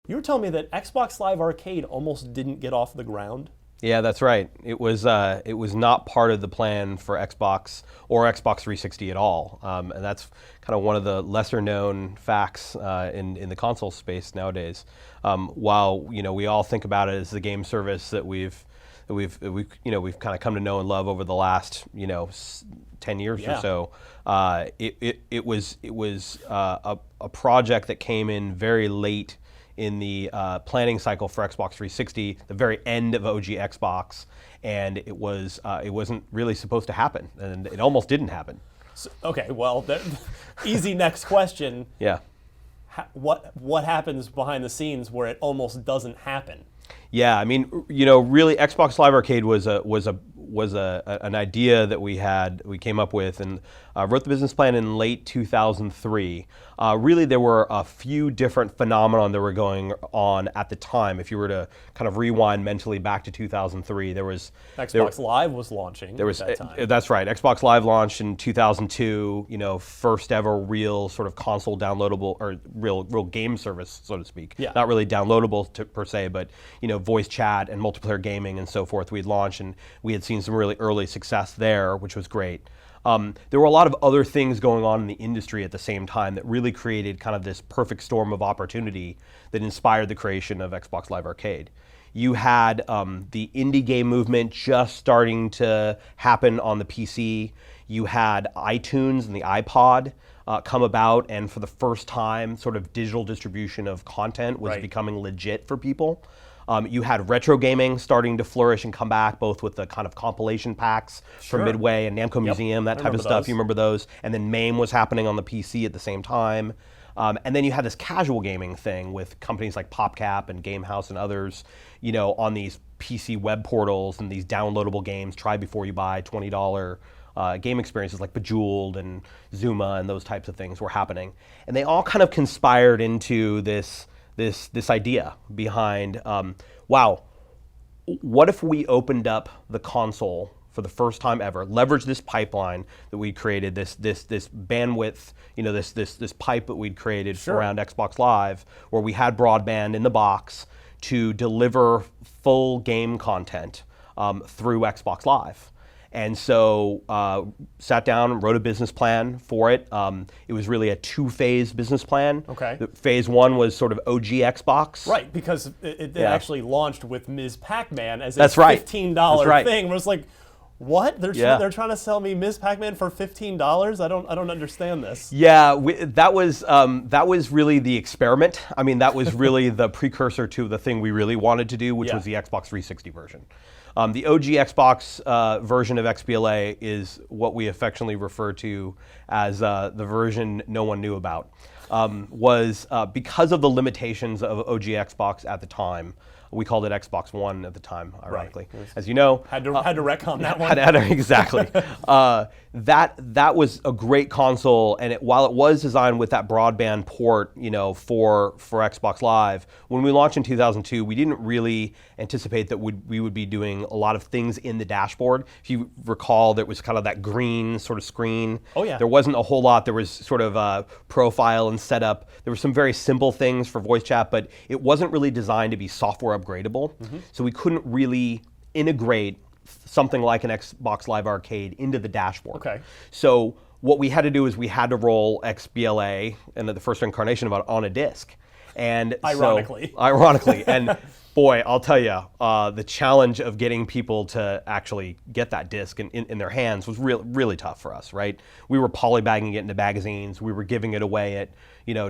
You were telling me that Xbox Live Arcade almost didn't get off the ground. Yeah, that's right. It was not part of the plan for Xbox or Xbox 360 at all, and that's kind of one of the lesser known facts in the console space nowadays. While we all think about it as the game service that we've kind of come to know and love over the last 10 years or so. It was a project that came in very late in the planning cycle for Xbox 360, the very end of OG Xbox, and it wasn't really supposed to happen, and it almost didn't happen. So, okay, well, easy next question. Yeah. What happens behind the scenes where it almost doesn't happen? Yeah, I mean, really, Xbox Live Arcade was an idea that we came up with, and wrote the business plan in late 2003. Really, there were a few different phenomena that were going on at the time. If you were to kind of rewind mentally back to 2003, there was Xbox Live was launching at that time. That's right. Xbox Live launched in 2002. First ever real sort of console downloadable or real game service, so to speak. Yeah. Not really downloadable per se, but voice chat and multiplayer gaming and so forth. We'd launched, and we had seen some really early success there, which was great. There were a lot of other things going on in the industry at the same time that really created kind of this perfect storm of opportunity that inspired the creation of Xbox Live Arcade. You had the indie game movement just starting to happen on the PC. You had iTunes and the iPod come about, and for the first time, sort of digital distribution of content was becoming legit for people. You had retro gaming starting to flourish and come back, both with the kind of compilation packs from Midway and Namco Museum, that type of stuff. Those. You remember those? And then MAME was happening on the PC at the same time. And then you had this casual gaming thing with companies like PopCap and Gamehouse and others, on these PC web portals and these downloadable games, try before you buy, $20 game experiences like Bejeweled and Zuma and those types of things were happening. And they all kind of conspired into this idea behind, wow, what if we opened up the console for the first time ever, leveraged this pipeline that we created, this bandwidth, this pipe that we'd created around Xbox Live, where we had broadband in the box to deliver full game content through Xbox Live. And so sat down and wrote a business plan for it. It was really a two-phase business plan. Okay. Phase one was sort of OG Xbox. Right, because it actually launched with Ms. Pac-Man as a $15 thing. Where it's like, what? They're trying to sell me Ms. Pac-Man for $15? I don't understand this. Yeah, that was really the experiment. I mean, that was really the precursor to the thing we really wanted to do, which was the Xbox 360 version. The OG Xbox version of XBLA is what we affectionately refer to as the version no one knew about. Was because of the limitations of OG Xbox at the time. We called it Xbox One at the time, ironically. Right. As you know, had to retcon that one. Exactly. That was a great console, and while it was designed with that broadband port, for Xbox Live, when we launched in 2002, we didn't really anticipate that we would be doing a lot of things in the dashboard. If you recall, there was kind of that green sort of screen. Oh yeah. There wasn't a whole lot. There was sort of a profile and setup. There were some very simple things for voice chat, but it wasn't really designed to be software upgradable. Mm-hmm. So we couldn't really integrate something like an Xbox Live Arcade into the dashboard. Okay. So what we had to do is we had to roll XBLA and the first incarnation of it on a disc. And ironically. And boy, I'll tell you, the challenge of getting people to actually get that disc in their hands was really tough for us, right? We were polybagging it into magazines. We were giving it away at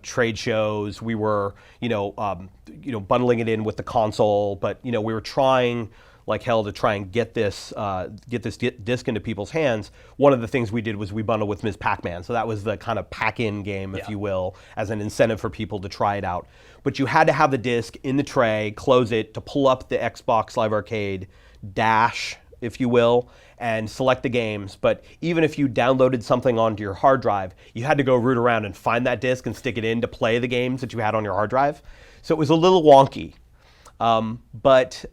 trade shows. We were bundling it in with the console, but we were trying like hell to try and get this disc into people's hands. One of the things we did was we bundled with Ms. Pac-Man, so that was the kind of pack-in game, if you will, as an incentive for people to try it out. But you had to have the disc in the tray, close it, to pull up the Xbox Live Arcade dash, if you will, and select the games. But even if you downloaded something onto your hard drive, you had to go root around and find that disc and stick it in to play the games that you had on your hard drive. So it was a little wonky. But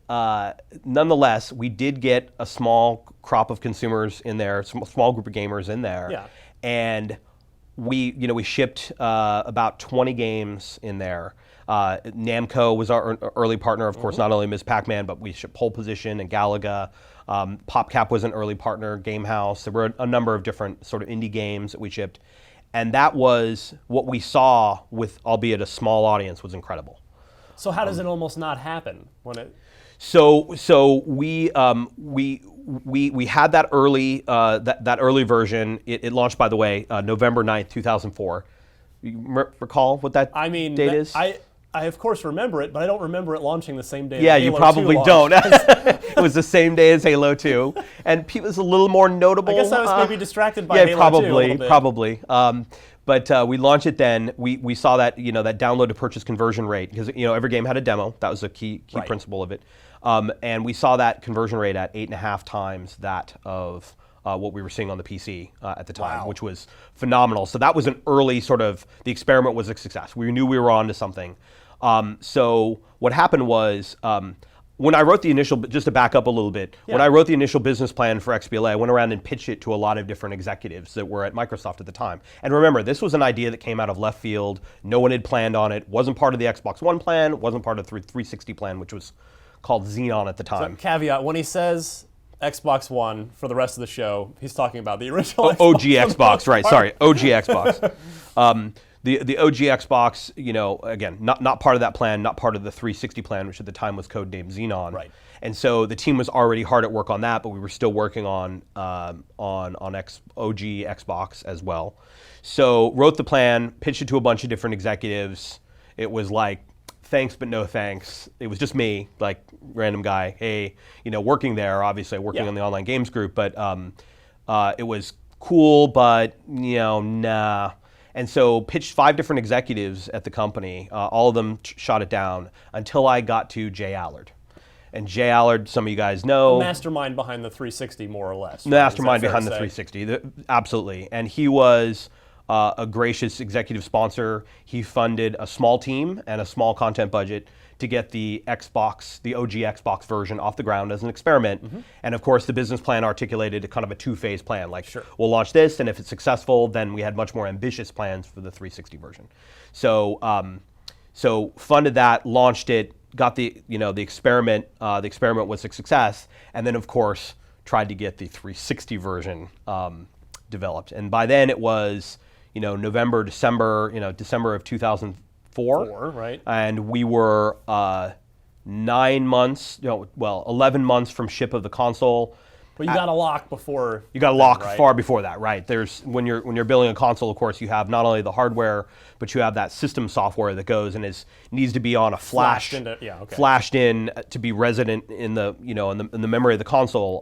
nonetheless, we did get a small crop of consumers in there, small group of gamers in there. Yeah. And we shipped about 20 games in there. Namco was our early partner, of course, not only Ms. Pac-Man, but we shipped Pole Position and Galaga. PopCap was an early partner, Gamehouse. There were a number of different sort of indie games that we shipped. And that was what we saw with, albeit a small audience, was incredible. So how does it almost not happen when it? So we had that early that early version. It launched, by the way, November 9th, 2004. You recall what that date is? I of course remember it, but I don't remember it launching the same day. Yeah, as Halo you probably 2 don't. launched. It was the same day as Halo 2, and it was a little more notable. I guess I was maybe distracted by Halo 2 a little bit. Probably. But we launched it then. We saw that that download to purchase conversion rate, because every game had a demo. That was a key principle of it. And we saw that conversion rate at 8.5 times that of what we were seeing on the PC at the time, which was phenomenal. So that was an early sort of, the experiment was a success. We knew we were on to something. So what happened was, when I wrote the initial, just to back up a little bit, when I wrote the initial business plan for XBLA, I went around and pitched it to a lot of different executives that were at Microsoft at the time. And remember, this was an idea that came out of left field. No one had planned on it. Wasn't part of the Xbox One plan. Wasn't part of the 360 plan, which was called Xenon at the time. So, caveat, when he says Xbox One for the rest of the show, he's talking about the original Xbox. OG Xbox, right, sorry, OG Xbox. The OG Xbox, again, not part of that plan, not part of the 360 plan, which at the time was codenamed Xenon. Right. And so the team was already hard at work on that, but we were still working on OG Xbox as well. So wrote the plan, pitched it to a bunch of different executives. It was like, thanks but no thanks. It was just me, like random guy. Hey, working there, obviously working on the online games group, but it was cool, but nah. And so pitched 5 different executives at the company. All of them shot it down until I got to Jay Allard. And Jay Allard, some of you guys know. The mastermind behind the 360, more or less. The mastermind behind the 360, absolutely. And he was a gracious executive sponsor. He funded a small team and a small content budget to get the Xbox, the OG Xbox version off the ground as an experiment. And of course, the business plan articulated a kind of a 2-phase plan. Like, we'll launch this, and if it's successful, then we had much more ambitious plans for the 360 version. So, so funded that, launched it, got the the experiment. The experiment was a success, and then of course tried to get the 360 version developed. And by then it was November, December of 2004. Right. And we were 11 months from ship of the console. But you got a lock before. You got a lock far before that, right? There's when you're building a console, of course, you have not only the hardware, but you have that system software that goes and needs to be on a flashed in to be resident in the in the memory of the console,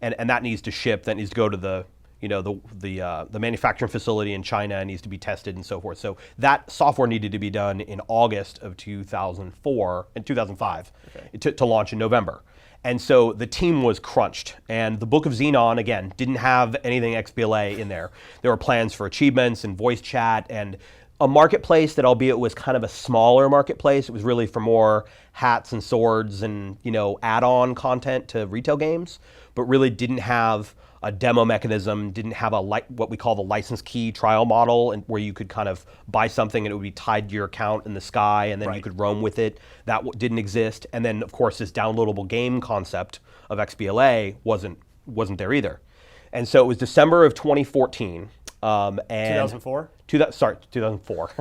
and that needs to ship. That needs to go to the the manufacturing facility in China, and needs to be tested and so forth. So that software needed to be done in August of 2004 and 2005 to launch in November. And so the team was crunched. And the Book of Xenon, again, didn't have anything XBLA in there. There were plans for achievements and voice chat and a marketplace that, albeit was kind of a smaller marketplace, it was really for more hats and swords and add-on content to retail games, but really didn't have a demo mechanism, didn't have what we call the license key trial model, and where you could kind of buy something and it would be tied to your account in the sky, and then you could roam with it. That didn't exist. And then, of course, this downloadable game concept of XBLA wasn't there either. And so it was December of 2014. And 2004? 2004.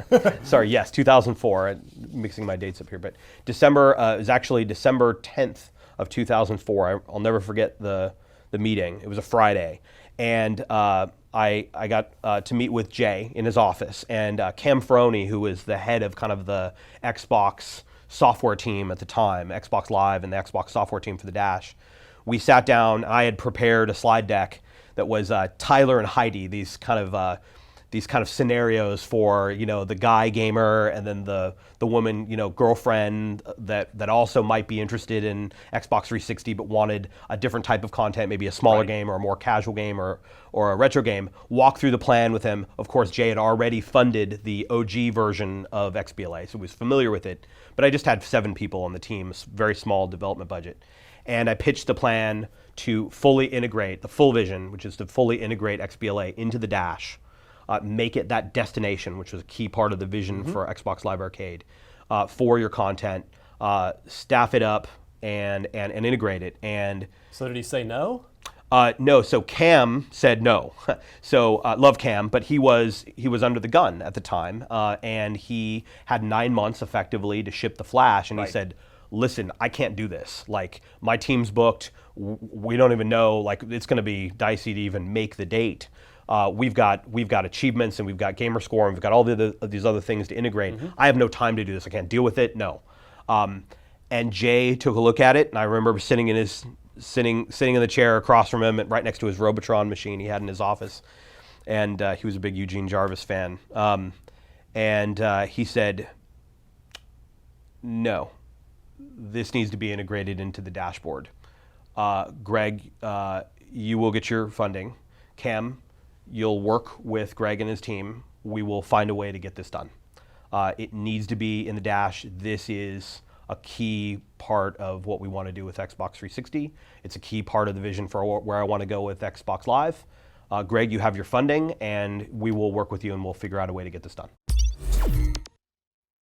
Sorry, yes, 2004. I'm mixing my dates up here, but December it was actually December 10th of 2004. I'll never forget the meeting. It was a Friday, and I got to meet with Jay in his office, and Cam Ferroni, who was the head of kind of the Xbox software team at the time, Xbox Live and the Xbox software team for the Dash. We sat down. I had prepared a slide deck that was Tyler and Heidi, these kind of scenarios for the guy gamer, and then the woman girlfriend that also might be interested in Xbox 360 but wanted a different type of content, maybe a smaller game or a more casual game or a retro game. Walk through the plan with him. Of course, Jay had already funded the OG version of XBLA, so he was familiar with it. But I just had 7 people on the team, very small development budget, and I pitched the plan to fully integrate the full vision, which is to fully integrate XBLA into the Dash. Make it that destination, which was a key part of the vision for Xbox Live Arcade. for your content, staff it up, and integrate it. And So did he say no? no, so Cam said no. So love Cam, but he was under the gun at the time, and he had 9 months effectively to ship the Flash, and he said, listen, I can't do this. Like, my team's booked. We don't even know. Like, it's going to be dicey to even make the date. We've got achievements, and we've got gamer score, and we've got all these other things to integrate. I have no time to do this. I can't deal with it. No. And Jay took a look at it, and I remember sitting in the chair across from him, right next to his Robotron machine he had in his office, and he was a big Eugene Jarvis fan. And he said, no. This needs to be integrated into the dashboard. Greg, you will get your funding. Cam, you'll work with Greg and his team. We will find a way to get this done. It needs to be in the dash. This is a key part of what we want to do with Xbox 360. It's a key part of the vision for where I want to go with Xbox Live. Greg, you have your funding, and we will work with you, and we'll figure out a way to get this done.